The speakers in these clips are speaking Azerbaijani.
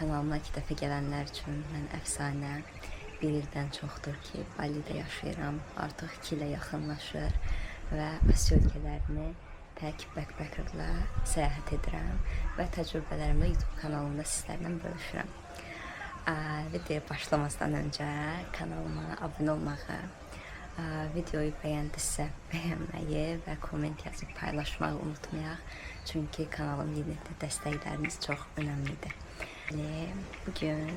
Kanalıma 2 dəfə gələnlər üçün mən əfsanə. 1 ildən çoxdur ki, Balidə yaşayıram. Artıq 2 ilə yaxınlaşır və Asiya ölkələrini tək backpackerlə səyahət edirəm və təcrübələrimi YouTube kanalımda sizlərlə bölüşürəm. Videoya başlamazdan öncə kanalıma abunə olmağı, videoyu bəyəndinizsə bəyənməyi və komment yazıb paylaşmağı unutmayaq. Çünki kanalım yenidə dəstəkləriniz çox önəmlidir. Bugün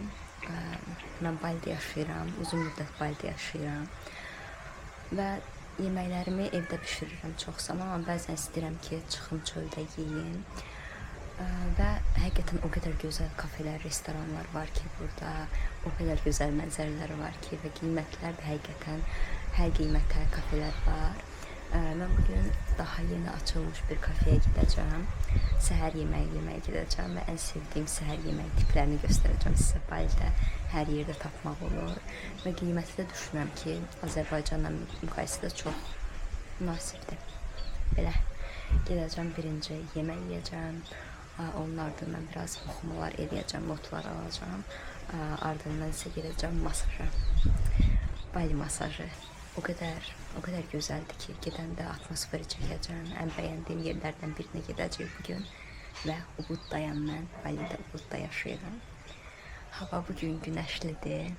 mən Balidə yaşayıram, uzun müddət Balidə yaşayıram və yeməklərimi evdə bişirirəm çox zaman, amma bəzən istəyirəm ki, çıxım çöldə yeyim. Və həqiqətən o qədər gözəl kafelər, restoranlar var ki, burada o qədər gözəl mənzərələr var ki və qiymətlər də həqiqətən hər qiymətə kafelər var. Mən bugün daha yeni açılmış bir kafeyə gedəcəm. Səhər yeməyi yeməyə gedəcəm və ən sevdiyim səhər yeməyi tiplərini göstərəcəm sizə. Balidə hər yerdə tapmaq olur və qiyməti də düşünürəm ki, Azərbaycanla müqayisədə çox münasibdir. Belə gedəcəm, birinci yemək yeyəcəm. Onlardan mən biraz oxumalar eləyəcəm, notlar alacağım. Ardından isə gedəcəm masaja. Bali masajı. O qədər gözəldir ki, gedəndə atmosferi çəkəcəm. Ən bəyəndiyim yerlərdən birinə gedəcəyik bugün və Ubud'dayam mən. Balidə Ubud'da yaşayıram. Hava bugün günəşlidir.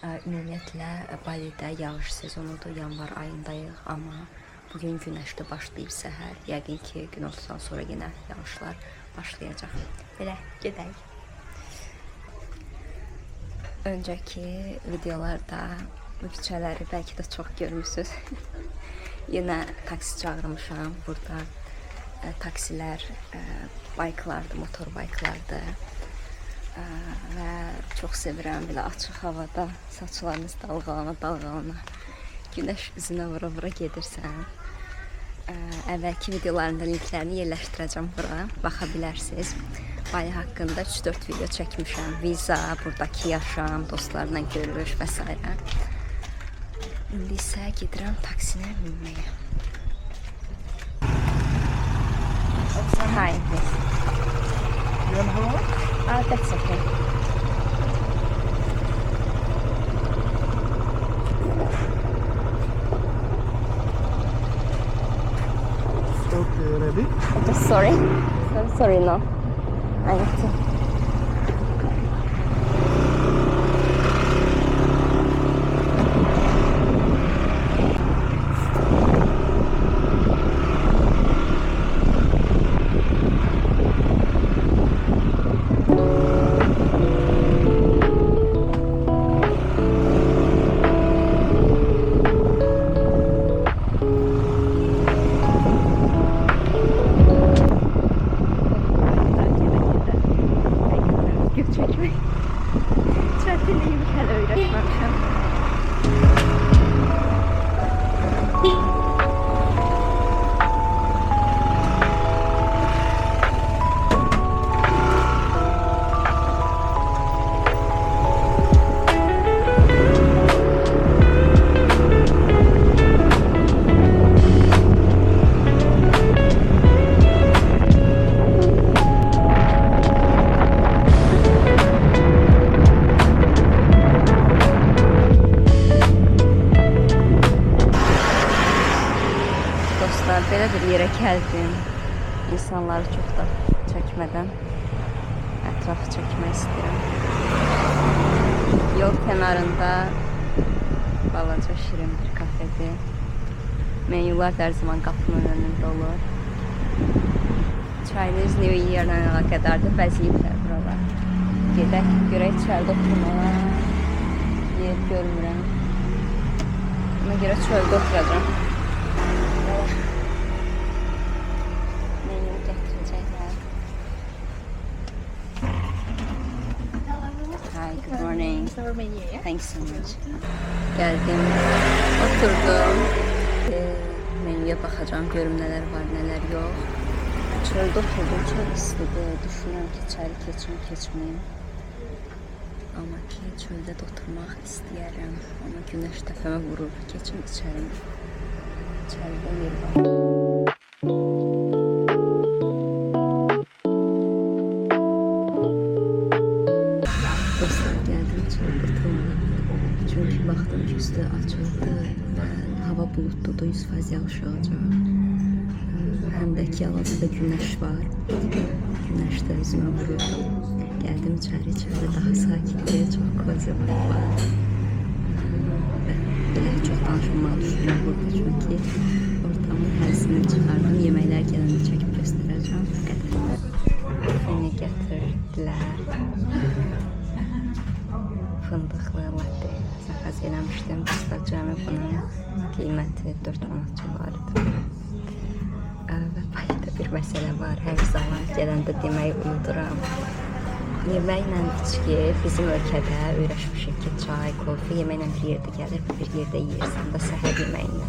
Ümumiyyətlə Balidə yağış sezonudur, yanvar ayındayıq, amma bugün günəşli başlayıb səhər. Yəqin ki, günortadan sonra yenə yağışlar başlayacaq. Belə gedək. Öncəki videolarda bu küçələri bəlkə də çox görmüsünüz. Yenə taksi çağırmışam. Burada taksilər bayklardır, motor bayklardır. Və çox sevirəm belə açıq havada saçlarınız dalğalana, günəş üzünə vura gedirsən. Əvvəlki videolarında linklərini yerləşdirəcəm bura, baxa bilərsiniz. Bali haqqında 3-4 video çəkmişəm. Viza, buradakı yaşam, dostlarla görülüş və s. İndi isə gedirəm taksinə minməyə. Hi, yes. You want to hold? That's okay. Okay, ready? Just sorry. Sorry, no. I need to. Belə bir yerə gəldim. İnsanları çox da çəkmədən ətrafı çəkmək istəyirəm. Yol kənarında balaca şirin bir kafedir. Menyular hər zaman qapının önündə olur. Chinese New Year-la əlaqədardır, bəzəyiblər buralar. Gedək, görək çöldə oturmağa. Yer görmürəm. Ona görə çöldə oturacağım. Good morning. Thanks so much. Geldim, oturdum. Menüye bakacağım, görüm neler var, neler yok. Çölde oturdum, çok istidir. Düşünüyorum ki içeri keçmeyeyim. Ama ki çölde de oturmak istəyərəm. Ama güneş təfəmə vurur, keçim içeri. İçeride yer var. Çünki baxdım ki üstü açıldı və hava buludludur, 100% yağış yağacaq. Həm də ki, hal-hazırda günəş var. Günəş də üzümə vururdu. Gəldim içəri daha sakitdir, çox kozi var. Belə çox danışmamaq düşünürəm burada, çünki ortamın həzini çıxardım. Yeməklər gələndə çəkib göstərəcəm. Fəni gətirdilər. Fındıqlı latte zakaz eləmişdim. Dostlar, cəmi bunun qiyməti 4 manat civarıdır. Və payda bir məsələ var. Hər zaman gələndə deməyi unuduram. Yeməklə içki bizim ölkədə öyrəşmişik ki, çay, kofe yeməklə bir yerdə gəlir, bir yerdə yeyirsən də səhər yeməyinlə.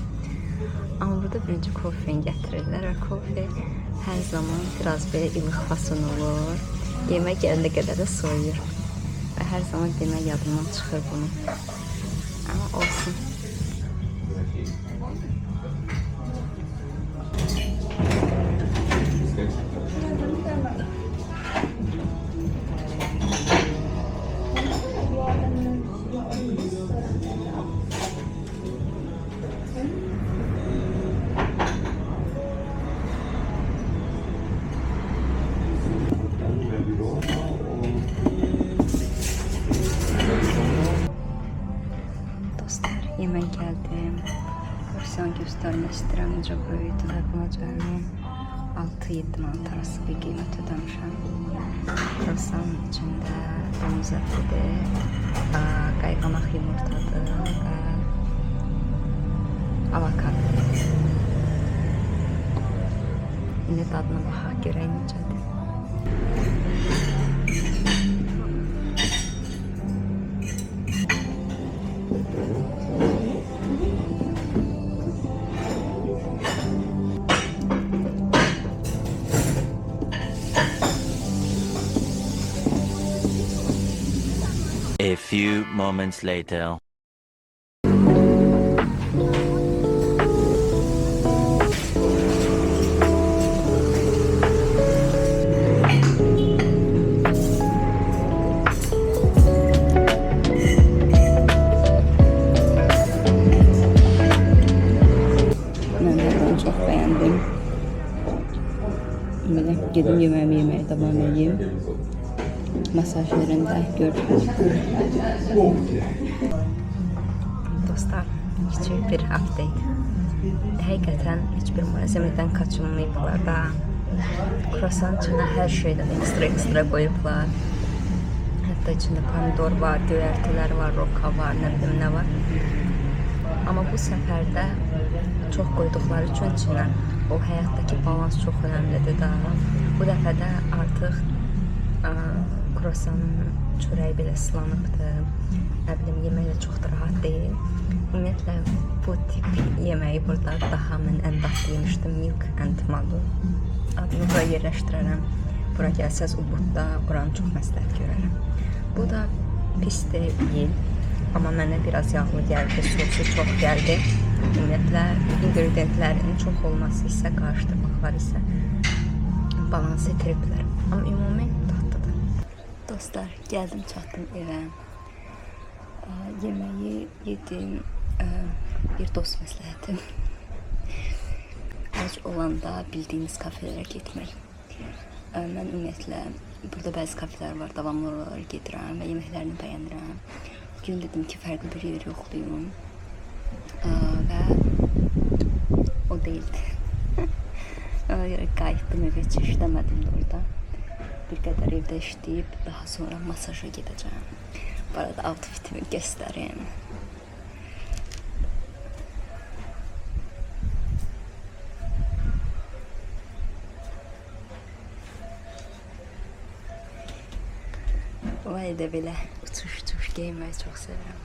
Amma burada birinci kofeni gətirirlər və kofe hər zaman biraz belə ilıq fason olur. Yemək gələndə qədər də soyuyur. Və hər zaman demək yadımdan çıxır bunu. Amma olsun. Yemək gəldi. Porsiyon göstərmək istəyirəm, necə böyüdü və buna cəmi 6-7 manat arası bir qiymət ödəmişəm. Porsiyanın içində domuz ətidir, qayğanaq yumurtadır və avokado. İndi dadına baxaq, görək necədir. A few moments later. Çok beğendim. Böyle gidip yemeğimi yemeye devam edeyim. Masaj yerinde görüşürüz. Dostlar, küçük bir update. Həqiqətən heç bir malzemeden kaçınmayıblar da. Kruasan içine her şeyden ekstra koyublar. Hatta içinde pomidor var, göyərtilər var, roka var, ne bileyim ne var. Ama bu seferde çok koydukları için içine o hayattaki balans çok önemlidir da. Bu dəfə də artıq kruasanın çörəyi belə ıslanıbdır. Nə bilim, yemək də çox da rahat deyil. Ümumiyyətlə bu tip yeməyi burada daha mən ən dadlı yemişdim. Milk and Mallow. Adını bura yerləşdirərəm. Bura gəlsəz Ubudda oranı çox məsləhət görərəm. Bu da pis deyil. Amma mənə biraz yağlı gəldi, sosu çox gəldi. Ümumiyyətlə ingredientlərin çox olması isə, qarışdırmaqlar isə balans itiriblər. Amma ümumi dadlıdır. Dostlar, gəldim, çatdım evə. Yeməyi yedim. Bir dost məsləhəti. Ac olanda bildiyiniz kafelərə getmək. Mən ümumiyyətlə burada bəzi kafelər var, davamlı olaraq gedirəm və yeməklərini bəyənirəm. Bugün dedim ki, fərqli bir yer yoxlayım. Və o değildi. Ona görə qayıtdım evə, heç işləmədim də orada. Bir qədər evdə işləyib, daha sonra masaja gedəcəm. Bu arada outfitimi göstərim. Vay da belə uçuş geyinməyi çox sevirəm.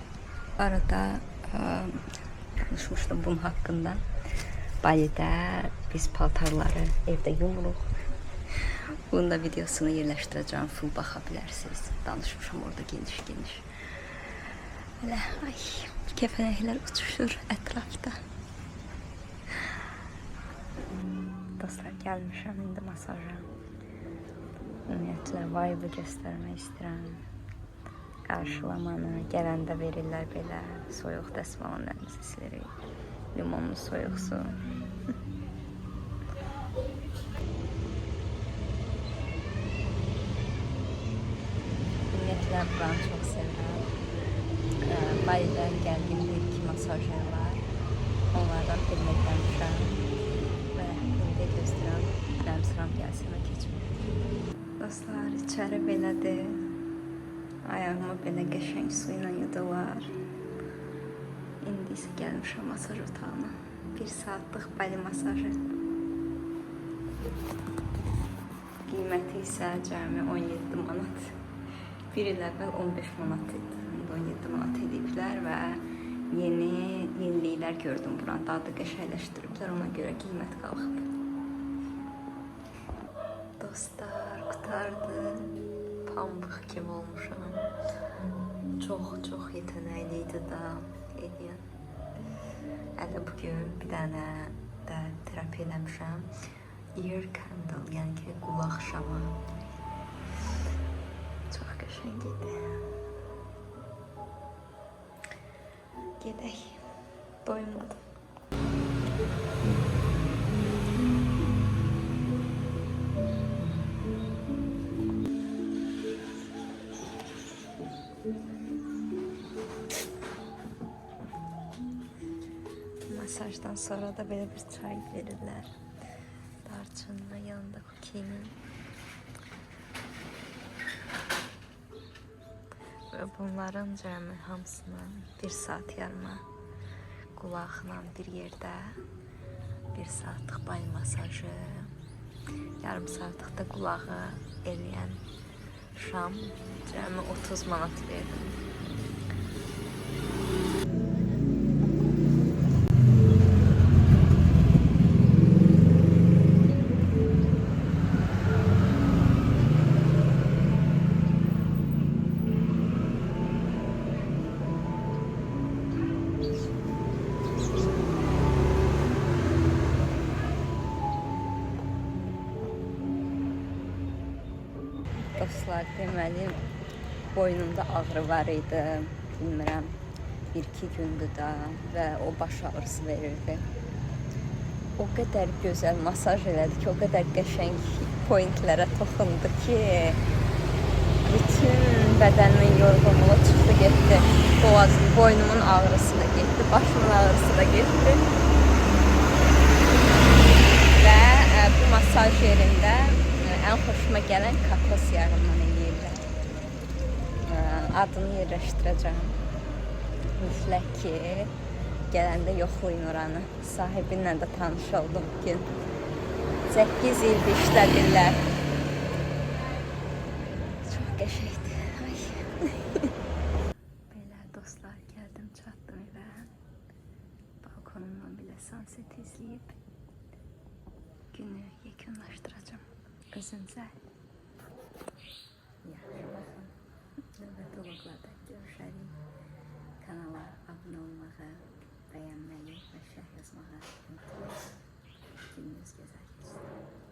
Bu arada konuşmuştum bunun haqqında. Balidə biz paltarları evdə yumuruq. Bunun da videosunu yerləşdirəcəm, full baxa bilərsiniz. Danışmışam orada geniş. Belə, ay, kəpənəklər uçuşur ətrafda. Dostlar, gəlmişəm indi masaja. Ümumiyyətlə, vibe göstərmək istəyirəm. qarşılamanı, gələndə verirlər belə soyuq dəsmalın əlimizi silirik. Limonlu soyuq su. Ümumiyyətlə buranı çox sevirəm. Balidən gəldiyim bir-iki masajyer var. Onlardan birinə gəlmişəm və indi gözləyirəm, mənim sıram gəlsin və keçmir. Dostlar, içəri belədir. Ayağımı belə qəşəng su ilə yudular. İndi isə gəlmişəm masaj otağına. 1 saatlıq bali masajı. Qiyməti isə cəmi 17 manat. Bir il əvvəl 15 manat idi. 17 manat ediblər və yeniliklər gördüm buranın. Daha da qəşəngləşdiriblər, ona görə qiymət qalxıb. Dostlar, qutardı. Pambıq kimi olmuşam. Çox yetənəkli idi da edən. Hələ bugün bir dənə də terapiya eləmişəm. Ear candle, yəni ki, qulaq şamı. Çox qəşəng idi. Gedək. Doymadım. Masajdan sonra da belə bir çay verirlər. Darçınla, yanında kukinin. Və bunların cəmi hamısını 1 saat yarıma qulaqla bir yerdə 1 saatlıq bali masajı, yarım saatlıq da qulağı eləyən şam cəmi 30 manat verdim. Dostlar, deməli boynumda ağrı var idi, bilmirəm, 1-2 gündür da və o baş ağrısı verirdi. O qədər gözəl masaj elədi ki, o qədər qəşəng pointlərə toxundu ki, bütün bədənimin yorğunluğu çıxdı, getdi. Boynumun ağrısı da getdi, başımın ağrısı da getdi. Və bu masaj yerində ən xoşuma gələn kokos yağından eləyirlər. Adını yerləşdirəcəm. Mütləq ki, gələndə yoxlayın oranı. Sahibinlə də tanış oldum bugün. 8 il işlədirlər. Çox qəşəngdir. Belə dostlar, gəldim, çatdım evə. Balkonumdan belə sunset izləyib günü yekunlaşdıracağım. Özünüzə yaxşı baxın. Növbəti vloglarda görüşərik. Kanala abunə olmağı, bəyənməyi və şərh yazmağı